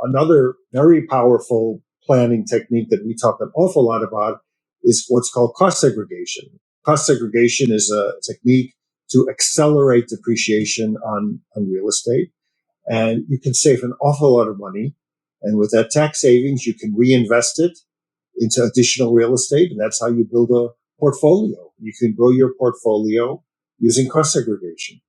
Another very powerful planning technique that we talk an awful lot about is what's called cost segregation. Cost segregation is a technique to accelerate depreciation on real estate. And you can save an awful lot of money. And with that tax savings, you can reinvest it into additional real estate. And that's how you build a portfolio. You can grow your portfolio using cost segregation.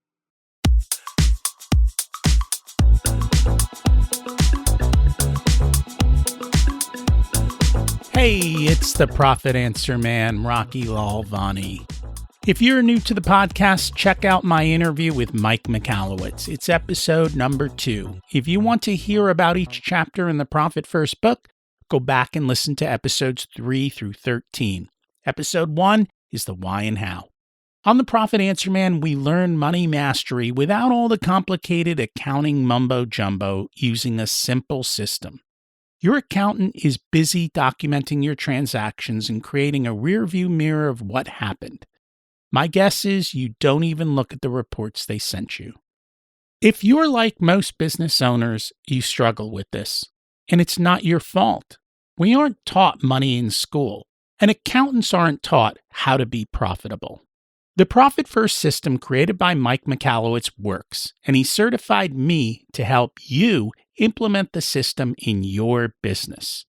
Hey, it's the Profit Answer Man, Rocky Lalvani. If you're new to the podcast, check out my interview with Mike Michalowicz. It's episode number 2. If you want to hear about each chapter in the Profit First book, go back and listen to episodes 3 through 13. Episode 1 is the why and how. On the Profit Answer Man, we learn money mastery without all the complicated accounting mumbo-jumbo using a simple system. Your accountant is busy documenting your transactions and creating a rearview mirror of what happened. My guess is you don't even look at the reports they sent you. If you're like most business owners, you struggle with this. And it's not your fault. We aren't taught money in school, and accountants aren't taught how to be profitable. The Profit First system created by Mike Michalowicz works, and he certified me to help you implement the system in your business.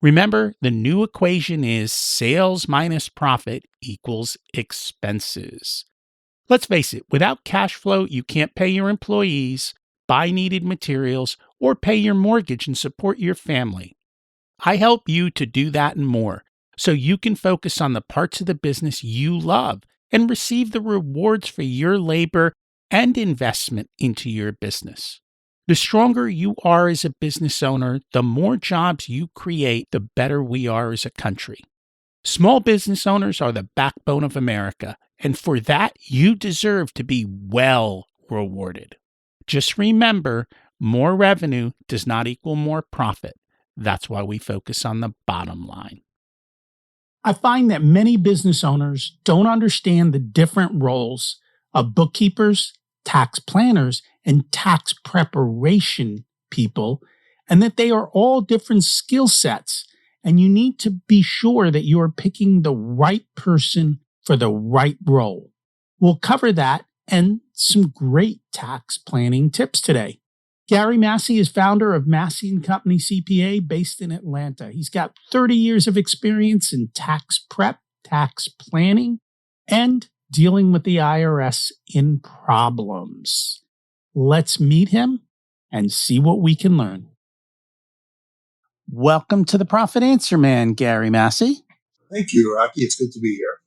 Remember, the new equation is sales minus profit equals expenses. Let's face it, without cash flow, you can't pay your employees, buy needed materials, or pay your mortgage and support your family. I help you to do that and more, so you can focus on the parts of the business you love and receive the rewards for your labor and investment into your business. The stronger you are as a business owner, the more jobs you create, the better we are as a country. Small business owners are the backbone of America, and for that, you deserve to be well rewarded. Just remember, more revenue does not equal more profit. That's why we focus on the bottom line. I find that many business owners don't understand the different roles of bookkeepers, tax planners, and tax preparation people, and that they are all different skill sets, and you need to be sure that you are picking the right person for the right role. We'll cover that and some great tax planning tips today. Gary Massey is founder of Massey and Company CPA based in Atlanta. He's got 30 years of experience in tax prep, tax planning, and dealing with the IRS in problems. Let's meet him and see what we can learn. Welcome to the Profit Answer Man, Gary Massey. Thank you, Rocky. It's good to be here.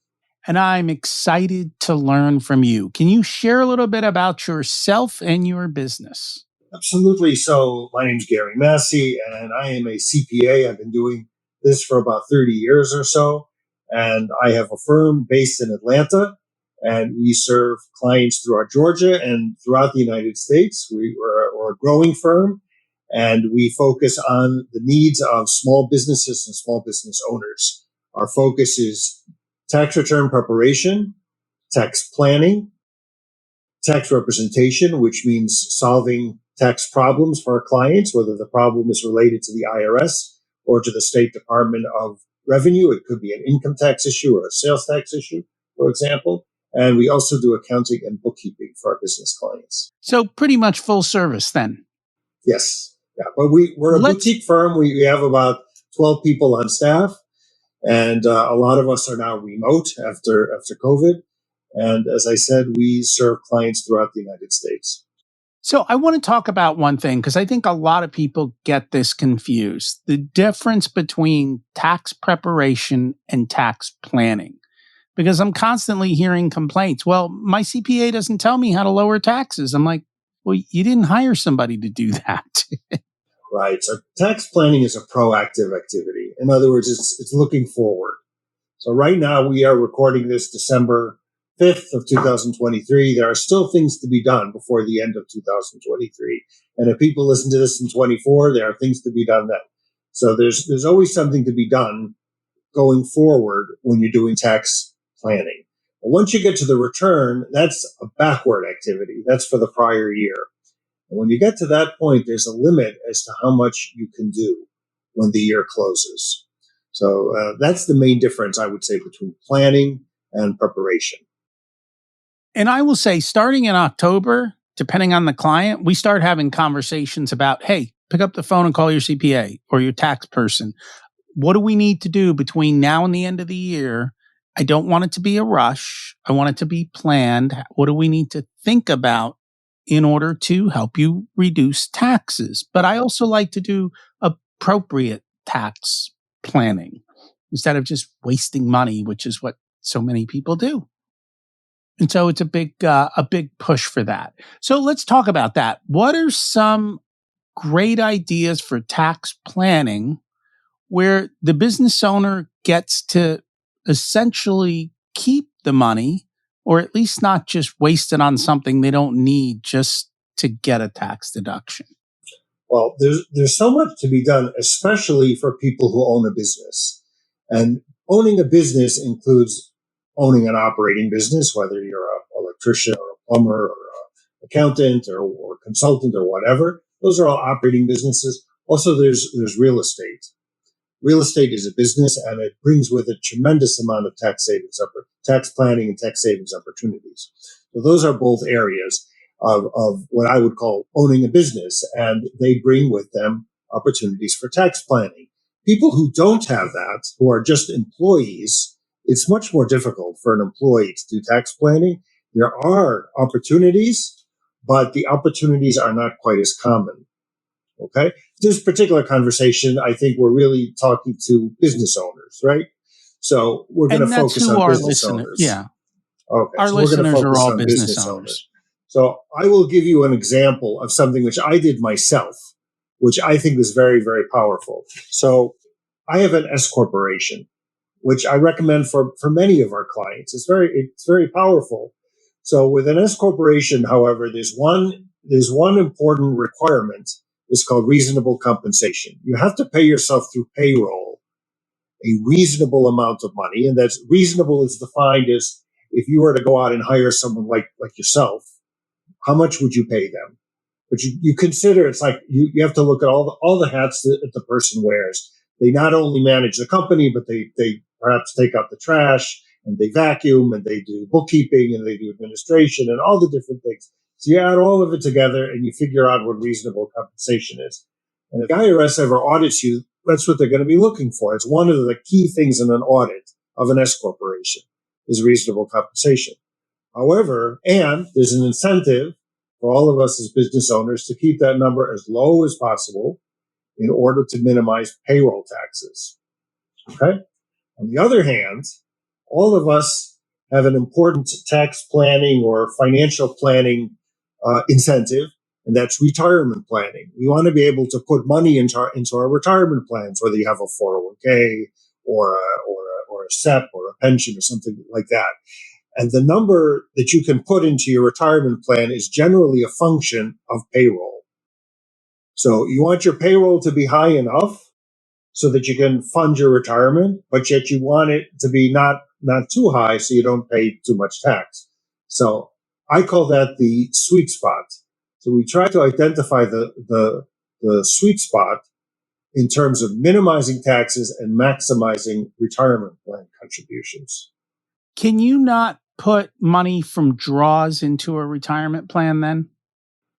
And I'm excited to learn from you. Can you share a little bit about yourself and your business? Absolutely. So my name's Gary Massey, and I am a CPA. I've been doing this for about 30 years or so. And I have a firm based in Atlanta, and we serve clients throughout Georgia and throughout the United States. We're a growing firm, and we focus on the needs of small businesses and small business owners. Our focus is tax return preparation, tax planning, tax representation, which means solving tax problems for our clients, whether the problem is related to the IRS or to the State Department of Revenue. It could be an income tax issue or a sales tax issue, for example. And we also do accounting and bookkeeping for our business clients. So pretty much full service then. Yes. Yeah. But we're a boutique firm. We have about 12 people on staff. And a lot of us are now remote after COVID. And as I said, we serve clients throughout the United States. So I want to talk about one thing, because I think a lot of people get this confused. The difference between tax preparation and tax planning. Because I'm constantly hearing complaints. Well, my CPA doesn't tell me how to lower taxes. I'm like, well, you didn't hire somebody to do that. Right. So tax planning is a proactive activity. In other words, it's looking forward. So right now we are recording this December 5th of 2023. There are still things to be done before the end of 2023. And if people listen to this in 24, there are things to be done then. So there's always something to be done going forward when you're doing tax planning. But once you get to the return, that's a backward activity. That's for the prior year. And when you get to that point, there's a limit as to how much you can do when the year closes. So that's the main difference, I would say, between planning and preparation. And I will say, starting in October, depending on the client, we start having conversations about, hey, pick up the phone and call your CPA or your tax person. What do we need to do between now and the end of the year? I don't want it to be a rush. I want it to be planned. What do we need to think about in order to help you reduce taxes? But I also like to do appropriate tax planning instead of just wasting money, which is what so many people do. And so it's a big push for that. So let's talk about that. What are some great ideas for tax planning where the business owner gets to essentially keep the money, or at least not just waste it on something they don't need just to get a tax deduction? Well, there's so much to be done, especially for people who own a business. And owning a business includes owning an operating business, whether you're an electrician or a plumber or an accountant or consultant or whatever. Those are all operating businesses. Also, there's real estate. Real estate is a business, and it brings with it tremendous amount of tax savings, tax planning and tax savings opportunities. So those are both areas of what I would call owning a business, and they bring with them opportunities for tax planning. People who don't have that, who are just employees, it's much more difficult for an employee to do tax planning. There are opportunities, but the opportunities are not quite as common. Okay. This particular conversation, I think we're really talking to business owners, right? So we're going to focus on business owners. Yeah. Okay. Our So we're going to listeners are focus all on business owners. So I will give you an example of something which I did myself, which I think is very, very powerful. So I have an S corporation, which I recommend for many of our clients. It's very powerful. So with an S corporation, however, there's one important requirement. It's called reasonable compensation. You have to pay yourself through payroll a reasonable amount of money, and that's reasonable is defined as if you were to go out and hire someone like yourself, how much would you pay them? But you consider it's like you have to look at all the hats that the person wears. They not only manage the company, but they perhaps take out the trash and they vacuum and they do bookkeeping and they do administration and all the different things. So you add all of it together and you figure out what reasonable compensation is. And if the IRS ever audits you, that's what they're going to be looking for. It's one of the key things in an audit of an S corporation is reasonable compensation. However, and there's an incentive for all of us as business owners to keep that number as low as possible in order to minimize payroll taxes. Okay? On the other hand, all of us have an important tax planning or financial planning incentive, and that's retirement planning. We want to be able to put money into our retirement plans, whether you have a 401k or a SEP or a pension or something like that. And the number that you can put into your retirement plan is generally a function of payroll. So you want your payroll to be high enough so that you can fund your retirement, but yet you want it to be not too high so you don't pay too much tax. So I call that the sweet spot. So we try to identify the sweet spot in terms of minimizing taxes and maximizing retirement plan contributions. Can you not put money from draws into a retirement plan then?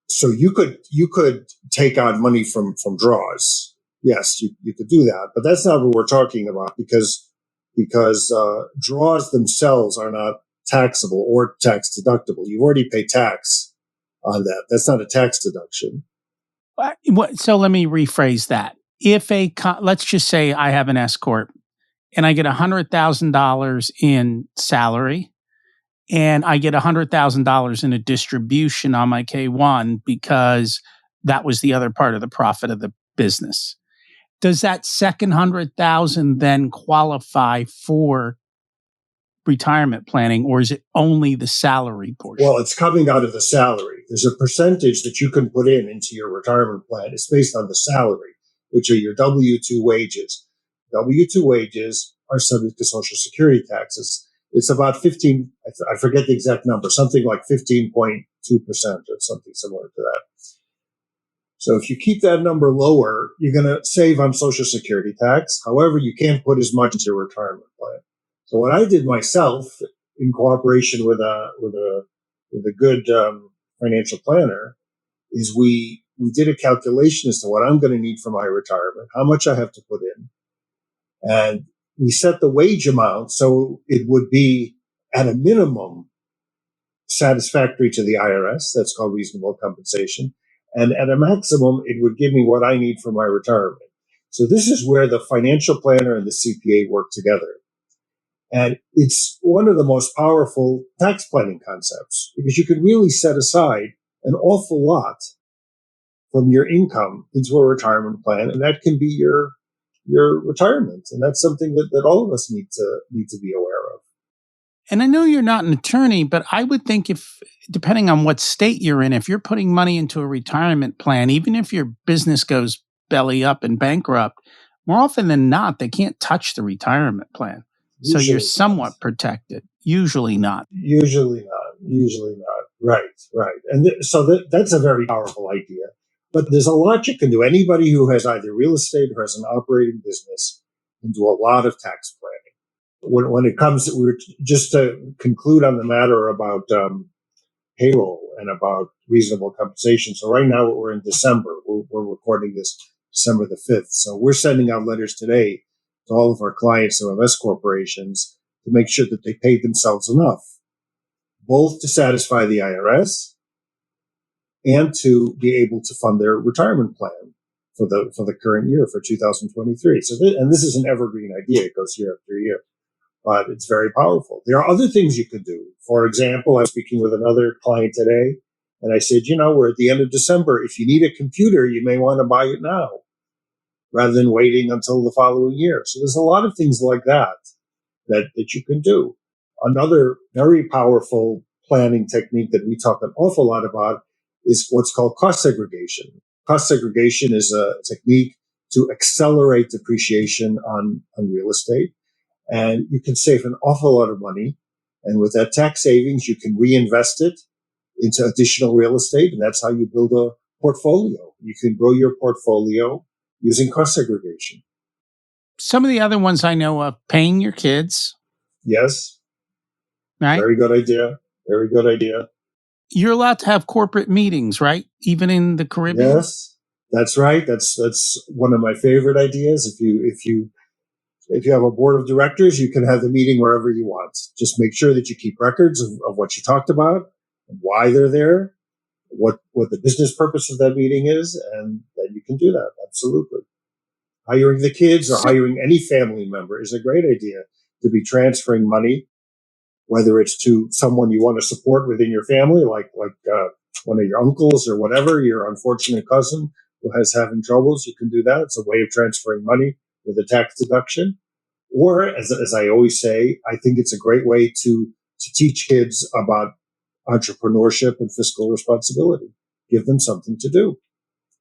So you could take out money from draws. Yes, you could do that, but that's not what we're talking about because draws themselves are not taxable or tax deductible. You've already paid tax on that. That's not a tax deduction. So let me rephrase that. If let's just say I have an S corp and I get $100,000 in salary, and I get $100,000 in a distribution on my K-1 because that was the other part of the profit of the business. Does that second $100,000 then qualify for retirement planning, or is it only the salary portion? Well, it's coming out of the salary. There's a percentage that you can put into your retirement plan. It's based on the salary, which are your W-2 wages. W-2 wages are subject to Social Security taxes. It's about 15, I forget the exact number, something like 15.2% or something similar to that. So if you keep that number lower, you're going to save on Social Security tax. However, you can't put as much into your retirement plan. So what I did myself, in cooperation with a good financial planner, is we did a calculation as to what I'm going to need for my retirement, how much I have to put in, and we set the wage amount so it would be at a minimum satisfactory to the IRS. That's called reasonable compensation. And at a maximum, it would give me what I need for my retirement. So this is where the financial planner and the CPA work together. And it's one of the most powerful tax planning concepts because you can really set aside an awful lot from your income into a retirement plan. And that can be your retirement. And that's something that all of us need to be aware of. And I know you're not an attorney, but I would think if, depending on what state you're in, if you're putting money into a retirement plan, even if your business goes belly up and bankrupt, more often than not, they can't touch the retirement plan. So you're somewhat protected. Usually not. Usually not. Right. And that's a very powerful idea. But there's a lot you can do. Anybody who has either real estate or has an operating business can do a lot of tax planning. When it comes, just to conclude on the matter about payroll and about reasonable compensation. So right now we're in December. We're recording this December the 5th. So we're sending out letters today to all of our clients who have S corporations to make sure that they paid themselves enough, both to satisfy the IRS and to be able to fund their retirement plan for the current year, for 2023. So this is an evergreen idea. It goes year after year. But it's very powerful. There are other things you could do. For example, I was speaking with another client today, and I said, we're at the end of December. If you need a computer, you may want to buy it now rather than waiting until the following year. So there's a lot of things like that you can do. Another very powerful planning technique that we talk an awful lot about is what's called cost segregation. Cost segregation is a technique to accelerate depreciation on real estate. And you can save an awful lot of money. And with that tax savings, you can reinvest it into additional real estate. And that's how you build a portfolio. You can grow your portfolio using cost segregation. Some of the other ones I know of, paying your kids. Yes. Right. Very good idea. You're allowed to have corporate meetings, right? Even in the Caribbean? Yes, that's right. That's one of my favorite ideas. If you have a board of directors, you can have the meeting wherever you want. Just make sure that you keep records of what you talked about, why they're there, what the business purpose of that meeting is, and then you can do that. Absolutely. Hiring the kids or hiring any family member is a great idea to be transferring money, whether it's to someone you want to support within your family, like one of your uncles or whatever, your unfortunate cousin who has having troubles. You can do that. It's a way of transferring money with a tax deduction. Or, as I always say, I think it's a great way to teach kids about entrepreneurship and fiscal responsibility. Give them something to do.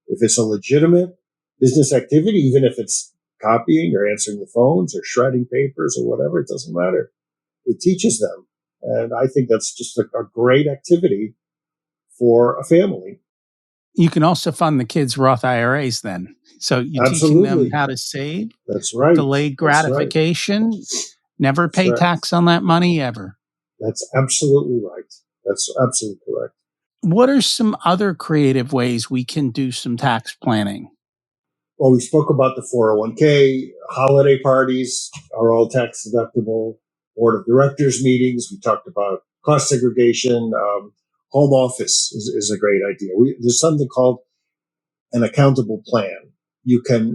If it's a legitimate business activity, even if it's copying or answering the phones or shredding papers or whatever, it doesn't matter. It teaches them. And I think that's just a great activity for a family. You can also fund the kids' Roth IRAs then. So you're teaching them how to save. That's right. Delayed gratification. Right. Never pay tax on that money ever. That's absolutely right. That's absolutely correct. What are some other creative ways we can do some tax planning? Well, we spoke about the 401k, holiday parties are all tax deductible, board of directors meetings. We talked about cost segregation. Home office is a great idea. There's something called an accountable plan. You can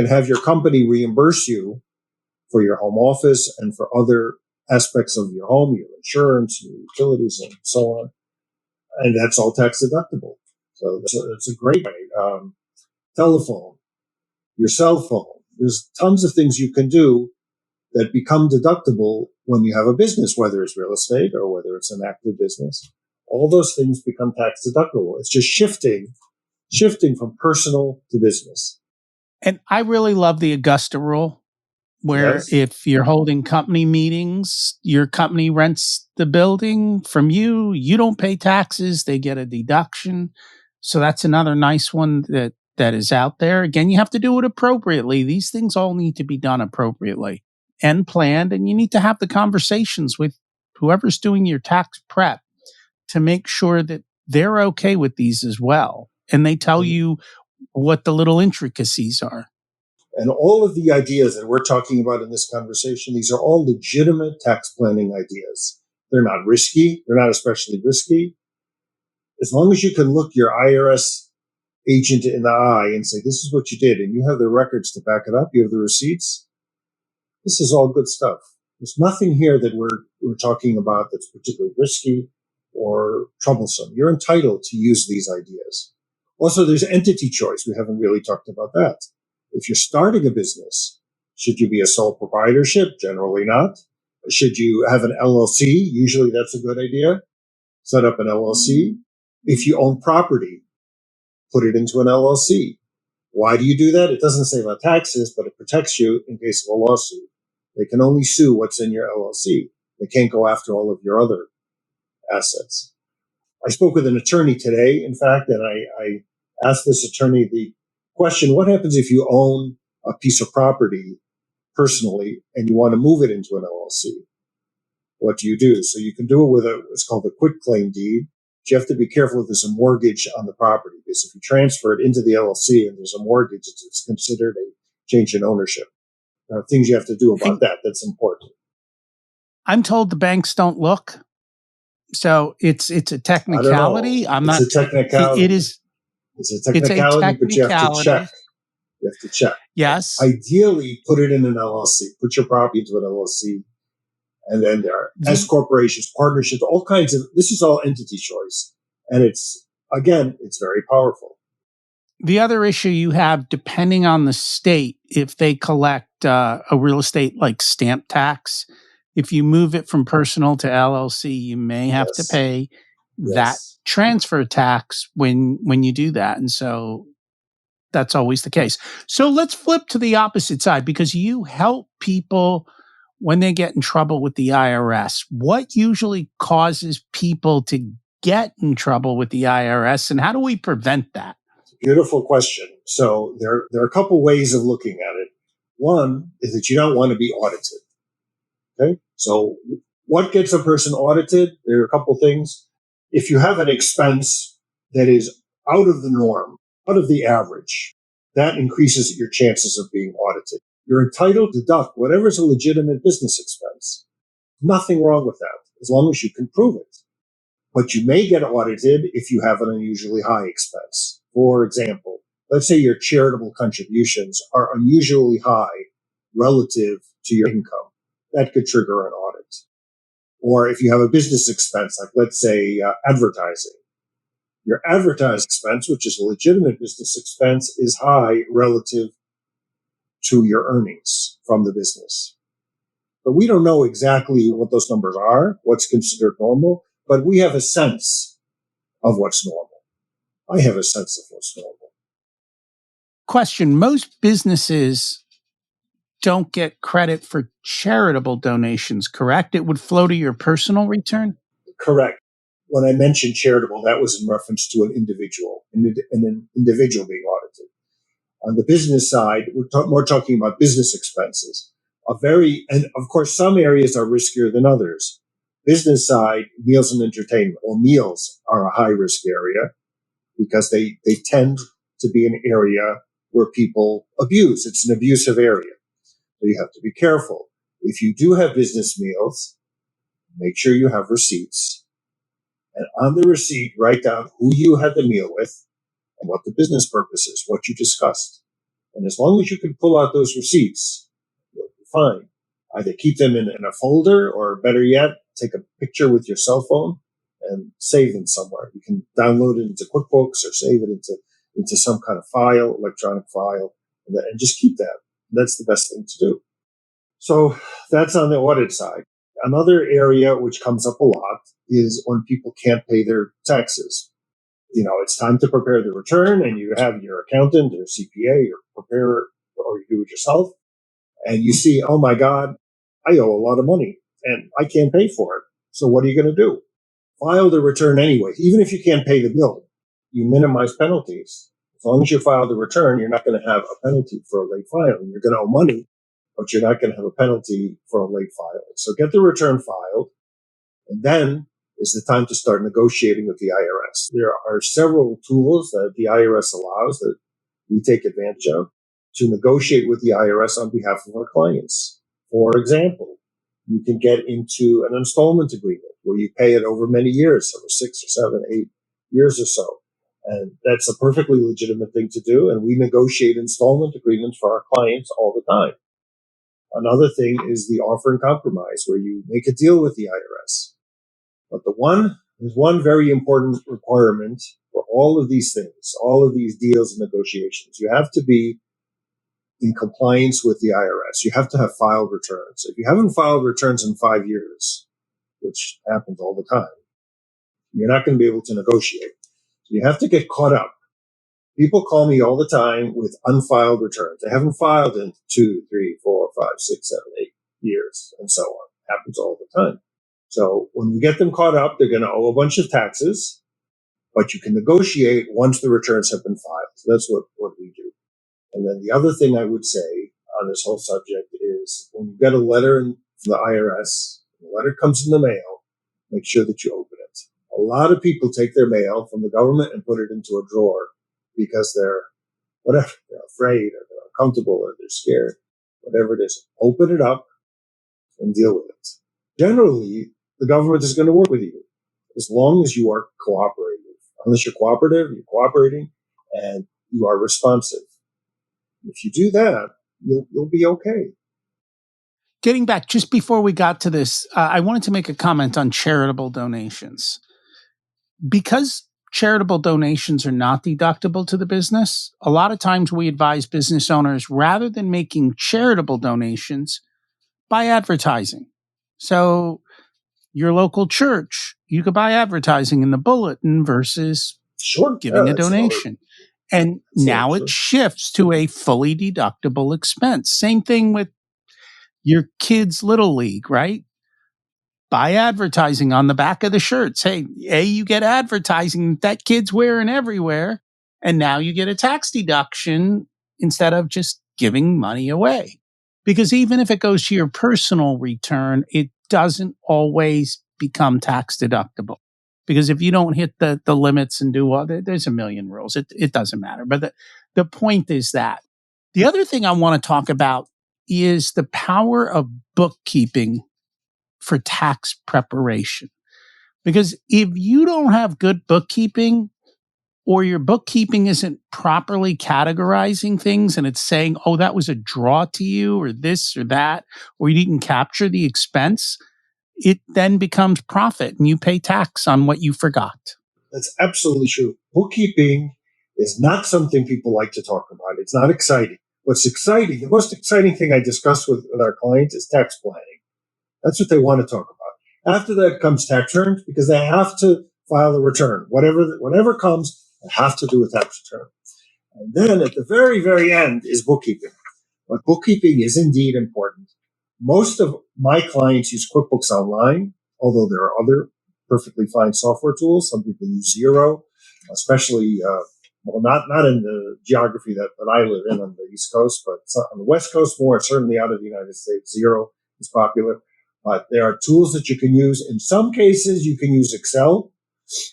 have your company reimburse you for your home office and for other aspects of your home, your insurance, your utilities, and so on. And that's all tax deductible. So it's a great way. Telephone, your cell phone. There's tons of things you can do that become deductible when you have a business, whether it's real estate or whether it's an active business. All those things become tax deductible. It's just shifting from personal to business. And I really love the Augusta rule, where if you're holding company meetings, your company rents the building from you, you don't pay taxes, they get a deduction. So that's another nice one that is out there. Again, you have to do it appropriately. These things all need to be done appropriately and planned, and you need to have the conversations with whoever's doing your tax prep to make sure that they're okay with these as well. And they tell you what the little intricacies are. And all of the ideas that we're talking about in this conversation, these are all legitimate tax planning ideas. They're not risky. They're not especially risky. As long as you can look your IRS agent in the eye and say, this is what you did, and you have the records to back it up, you have the receipts, this is all good stuff. There's nothing here that we're talking about that's particularly risky or troublesome. You're entitled to use these ideas. Also, there's entity choice. We haven't really talked about that. If you're starting a business, should you be a sole proprietorship? Generally not. Should you have an LLC? Usually that's a good idea. Set up an LLC. If you own property, put it into an LLC. Why do you do that? It doesn't say about taxes, but it protects you in case of a lawsuit. They can only sue what's in your LLC. They can't go after all of your other assets. I spoke with an attorney today, in fact, and I asked this attorney the question, what happens if you own a piece of property personally and you want to move it into an LLC? What do you do? So you can do it with what's called a quitclaim deed. But you have to be careful if there's a mortgage on the property, because if you transfer it into the LLC and there's a mortgage, it's considered a change in ownership. There are things you have to do about that. That's important. I'm told the banks don't look. So it's a technicality. It's a technicality. It is. It's a technicality, but you have to check. You have to check. Yes. Ideally, put it in an LLC. Put your property into an LLC. And then there are S corporations, partnerships, all kinds of, this is all entity choice. And it's very powerful. The other issue you have, depending on the state, if they collect a real estate like stamp tax, if you move it from personal to LLC, you may have to pay that transfer tax when you do that. And so that's always the case. So let's flip to the opposite side, because you help people when they get in trouble with the IRS. What usually causes people to get in trouble with the IRS, and how do we prevent that? Beautiful question. So there are a couple ways of looking at it. One is that you don't want to be audited. Okay. So what gets a person audited? There are a couple things. If you have an expense that is out of the norm, out of the average, that increases your chances of being audited. You're entitled to deduct whatever's a legitimate business expense. Nothing wrong with that, as long as you can prove it. But you may get audited if you have an unusually high expense. For example, let's say your charitable contributions are unusually high relative to your income. That could trigger an audit. Or if you have a business expense, like let's say advertising. Your advertising expense, which is a legitimate business expense, is high relative to your earnings from the business. But we don't know exactly what those numbers are, what's considered normal, but we have a sense of what's normal. I have a sense of what's normal. Question. Most businesses don't get credit for charitable donations, correct? It would flow to your personal return? Correct. When I mentioned charitable, that was in reference to an individual being audited. On the business side, we're more talking about business expenses. And of course, some areas are riskier than others. Business side, meals and entertainment, or meals are a high risk area because they tend to be an area where people abuse. It's an abusive area. So you have to be careful. If you do have business meals, make sure you have receipts. And on the receipt, write down who you had the meal with and what the business purpose is, what you discussed. And as long as you can pull out those receipts, you'll be fine. Either keep them in a folder, or better yet, take a picture with your cell phone and save them somewhere. You can download it into QuickBooks or save it into some kind of file, electronic file, and just keep that. That's the best thing to do. So that's on the audit side. Another area which comes up a lot is when people can't pay their taxes. It's time to prepare the return, and you have your accountant or CPA or preparer, or you do it yourself, and you see, oh my God, I owe a lot of money and I can't pay for it. So what are you going to do? File the return anyway. Even if you can't pay the bill, you minimize penalties. As long as you file the return, you're not going to have a penalty for a late filing. You're going to owe money, but you're not going to have a penalty for a late filing. So get the return filed, and then is the time to start negotiating with the IRS. There are several tools that the IRS allows that we take advantage of to negotiate with the IRS on behalf of our clients. For example, you can get into an installment agreement where you pay it over many years, over 6 or 7, 8 years or so. And that's a perfectly legitimate thing to do. And we negotiate installment agreements for our clients all the time. Another thing is the offer and compromise, where you make a deal with the IRS. But there's one very important requirement for all of these things, all of these deals and negotiations. You have to be in compliance with the IRS. You have to have filed returns. If you haven't filed returns in 5 years, which happens all the time, you're not going to be able to negotiate. So you have to get caught up. People call me all the time with unfiled returns. They haven't filed in 2, 3, 4, 5, 6, 7, 8 years, and so on. Happens all the time. So when you get them caught up, they're going to owe a bunch of taxes, but you can negotiate once the returns have been filed. So that's what we do. And then the other thing I would say on this whole subject is when you get a letter from the IRS, the letter comes in the mail, make sure that you open it. A lot of people take their mail from the government and put it into a drawer because they're afraid or they're uncomfortable or they're scared, whatever it is. Open it up and deal with it. Generally, the government is going to work with you as long as you are cooperative. Unless you're cooperative, you're cooperating, and you are responsive. If you do that, you'll be okay. Getting back, just before we got to this, I wanted to make a comment on charitable donations. Because charitable donations are not deductible to the business, a lot of times we advise business owners, rather than making charitable donations, buy advertising. So your local church, you could buy advertising in the bulletin versus giving a donation. And now it shifts to a fully deductible expense. Same thing with your kids' little league, right? Buy advertising on the back of the shirts. Hey, you get advertising that kid's wearing everywhere, and now you get a tax deduction instead of just giving money away. Because even if it goes to your personal return, it doesn't always become tax deductible. Because if you don't hit the limits and do all, there's a million rules. It doesn't matter. But the point is that. The other thing I want to talk about is the power of bookkeeping for tax preparation. Because if you don't have good bookkeeping, or your bookkeeping isn't properly categorizing things and it's saying, oh, that was a draw to you, or this or that, or you didn't capture the expense, it then becomes profit and you pay tax on what you forgot. That's absolutely true. Bookkeeping is not something people like to talk about. It's not exciting. What's exciting, the most exciting thing I discuss with our clients is tax planning. That's what they want to talk about. After that comes tax returns, because they have to file a return. Whatever comes, they have to do a tax return. And then at the very, very end is bookkeeping. But bookkeeping is indeed important. Most of my clients use QuickBooks Online, although there are other perfectly fine software tools. Some people use Xero, especially, not in the geography that I live in on the East Coast, but on the West Coast more, certainly out of the United States. Xero is popular. But there are tools that you can use. In some cases, you can use Excel,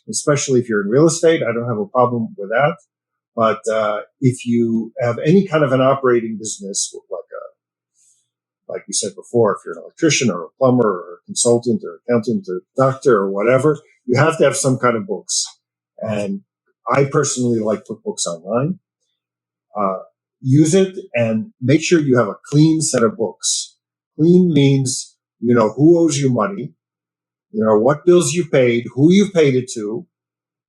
especially if you're in real estate. I don't have a problem with that. But if you have any kind of an operating business, like you said before, if you're an electrician or a plumber or a consultant or accountant or doctor or whatever, you have to have some kind of books. And I personally like QuickBooks Online. Use it and make sure you have a clean set of books. Clean means who owes you money, what bills you paid, who you paid it to.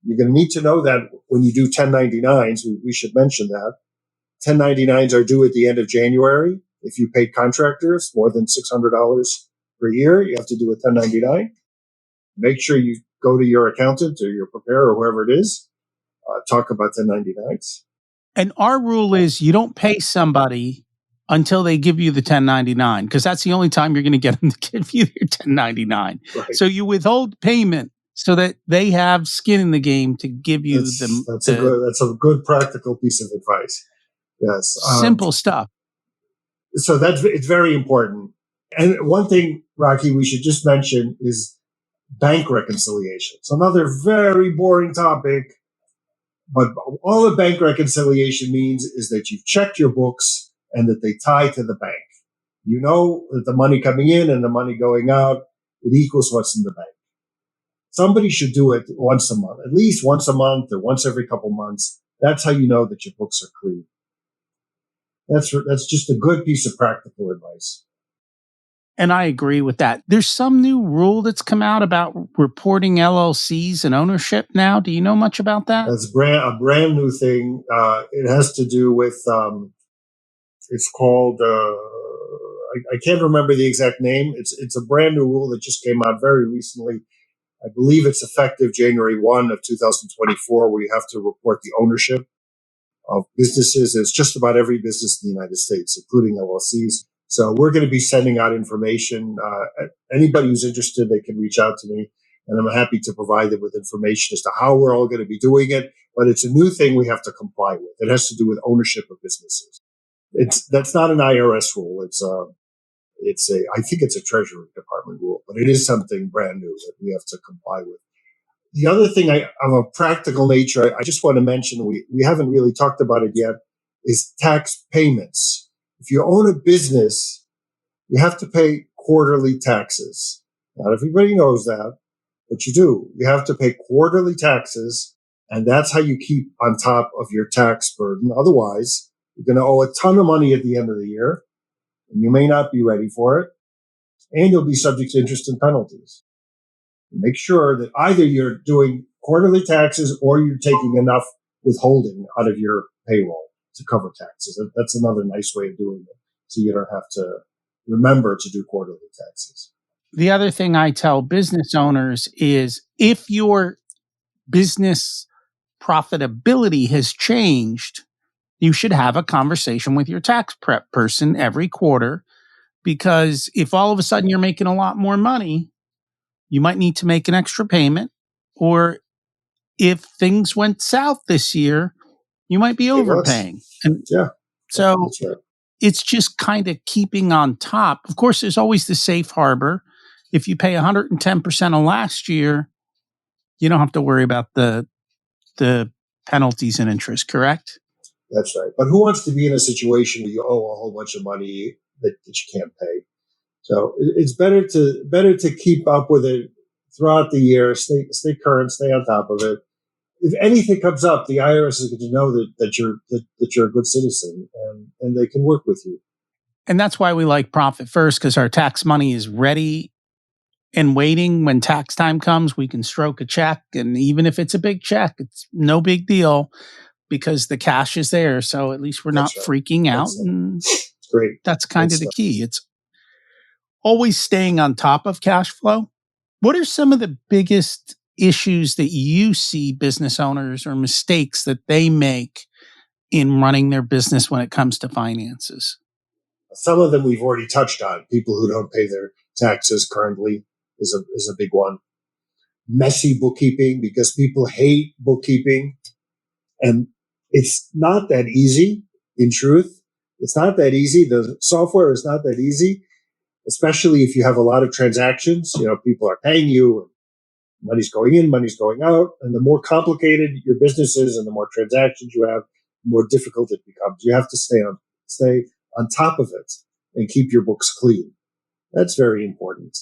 You're going to need to know that when you do 1099s, we should mention that. 1099s are due at the end of January. If you paid contractors more than $600 per year, you have to do a 1099. Make sure you go to your accountant or your preparer or whoever it is, talk about 1099s. And our rule is you don't pay somebody until they give you the 1099, because that's the only time you're going to get them to give you your 1099. Right. So you withhold payment so that they have skin in the game to give you That's a good practical piece of advice. Yes. simple stuff. So it's very important. And one thing, Rocky, we should just mention is bank reconciliations. Another very boring topic, but all a bank reconciliation means is that you've checked your books and that they tie to the bank. You know that the money coming in and the money going out, it equals what's in the bank. Somebody should do it once a month, at least once a month or once every couple months. That's how you know that your books are clean. That's just a good piece of practical advice. And I agree with that. There's some new rule that's come out about reporting LLCs and ownership now. Do you know much about that? That's a brand new thing. It has to do with, it's called, I can't remember the exact name. It's a brand new rule that just came out very recently. I believe it's effective January 1 of 2024, where you have to report the ownership of businesses. It's just about every business in the United States, including LLCs. So we're going to be sending out information. Anybody who's interested, they can reach out to me, and I'm happy to provide them with information as to how we're all going to be doing it. But it's a new thing we have to comply with. It has to do with ownership of businesses. That's not an IRS rule. I think it's a Treasury Department rule, but it is something brand new that we have to comply with. The other thing of a practical nature, I just want to mention, we haven't really talked about it yet, is tax payments. If you own a business, you have to pay quarterly taxes. Not everybody knows that, but you do. You have to pay quarterly taxes, and that's how you keep on top of your tax burden. Otherwise, you're going to owe a ton of money at the end of the year, and you may not be ready for it, and you'll be subject to interest and penalties. Make sure that either you're doing quarterly taxes or you're taking enough withholding out of your payroll to cover taxes. That's another nice way of doing it, so you don't have to remember to do quarterly taxes. The other thing I tell business owners is if your business profitability has changed, you should have a conversation with your tax prep person every quarter, because if all of a sudden you're making a lot more money, you might need to make an extra payment. Or if things went south this year, you might be overpaying. And yeah, so that's right. It's just kind of keeping on top. Of course, there's always the safe harbor. If you pay 110% of last year, you don't have to worry about the penalties and interest, correct? That's right. But who wants to be in a situation where you owe a whole bunch of money that you can't pay? So it's better to keep up with it throughout the year, stay current, stay on top of it. If anything comes up, the IRS is going to know that you're a good citizen, and they can work with you. And that's why we like Profit First, because our tax money is ready and waiting. When tax time comes, we can stroke a check, and even if it's a big check, it's no big deal because the cash is there. So at least we're not freaking out. That's great. That's kind of the key. It's always staying on top of cash flow. What are some of the biggest issues that you see business owners, or mistakes that they make in running their business when it comes to finances? Some of them we've already touched on. People who don't pay their taxes currently is a big one. Messy bookkeeping, because people hate bookkeeping, and it's not that easy. In truth, it's not that easy. The software is not that easy, especially if you have a lot of transactions. People are paying you, and money's going in, money's going out. And the more complicated your business is and the more transactions you have, the more difficult it becomes. You have to stay on top of it and keep your books clean. That's very important.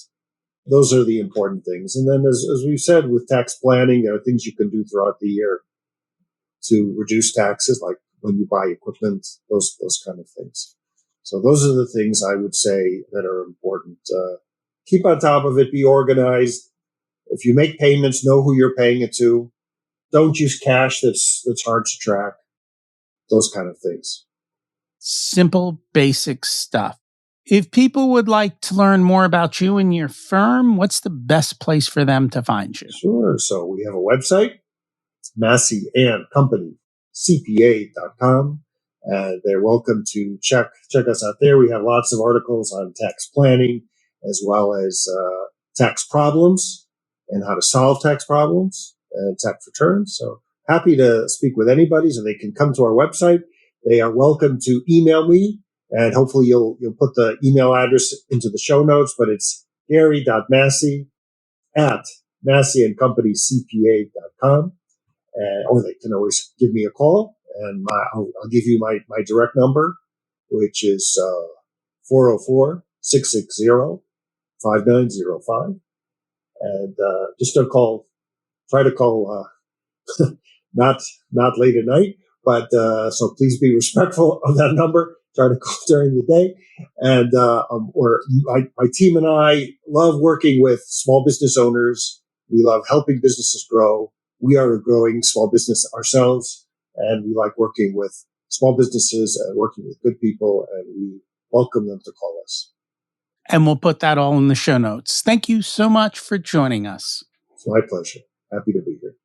Those are the important things. And then as we've said, with tax planning, there are things you can do throughout the year to reduce taxes, like when you buy equipment, those kind of things. So those are the things I would say that are important. Keep on top of it, be organized. If you make payments, know who you're paying it to. Don't use cash that's hard to track. Those kind of things. Simple, basic stuff. If people would like to learn more about you and your firm, what's the best place for them to find you? Sure. So we have a website, Massey and Company CPA.com. They're welcome to check us out there. We have lots of articles on tax planning as well as tax problems. and how to solve tax problems and tax returns. So happy to speak with anybody, so they can come to our website. They are welcome to email me, and hopefully you'll put the email address into the show notes, but it's Gary.Massey@Massey and Company CPA.com. Or they can always give me a call, and I'll give you my direct number, which is 404-660-5905. And just try to call not late at night, but so please be respectful of that number. Try to call during the day. And or my team and I love working with small business owners. We love helping businesses grow. We are a growing small business ourselves, and we like working with small businesses and working with good people, and we welcome them to call us. And we'll put that all in the show notes. Thank you so much for joining us. It's my pleasure. Happy to be here.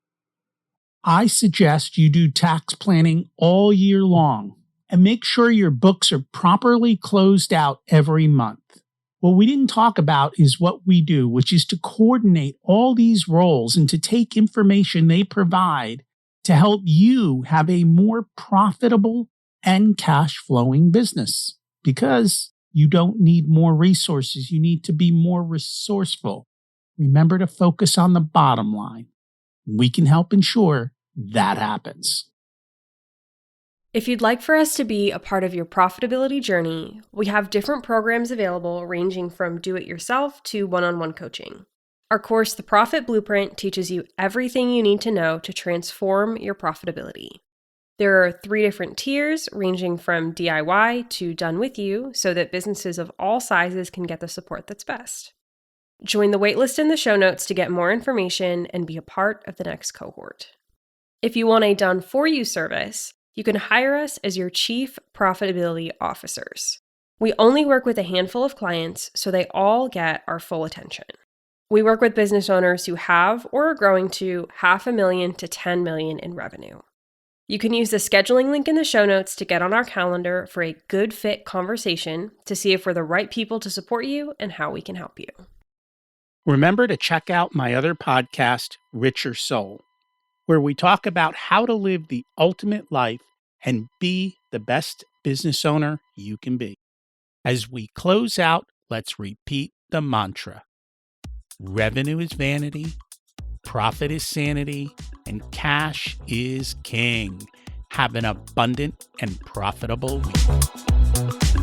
I suggest you do tax planning all year long and make sure your books are properly closed out every month. What we didn't talk about is what we do, which is to coordinate all these roles and to take information they provide to help you have a more profitable and cash flowing business. Because you don't need more resources, you need to be more resourceful. Remember to focus on the bottom line. We can help ensure that happens. If you'd like for us to be a part of your profitability journey, we have different programs available ranging from do-it-yourself to one-on-one coaching. Our course, The Profit Blueprint, teaches you everything you need to know to transform your profitability. There are 3 different tiers ranging from DIY to done with you so that businesses of all sizes can get the support that's best. Join the waitlist in the show notes to get more information and be a part of the next cohort. If you want a done-for-you service, you can hire us as your Chief Profitability Officers. We only work with a handful of clients, so they all get our full attention. We work with business owners who have or are growing to $500,000 to $10 million in revenue. You can use the scheduling link in the show notes to get on our calendar for a good fit conversation to see if we're the right people to support you and how we can help you. Remember to check out my other podcast, Richer Soul, where we talk about how to live the ultimate life and be the best business owner you can be. As we close out, let's repeat the mantra. Revenue is vanity, profit is sanity, and cash is king. Have an abundant and profitable week.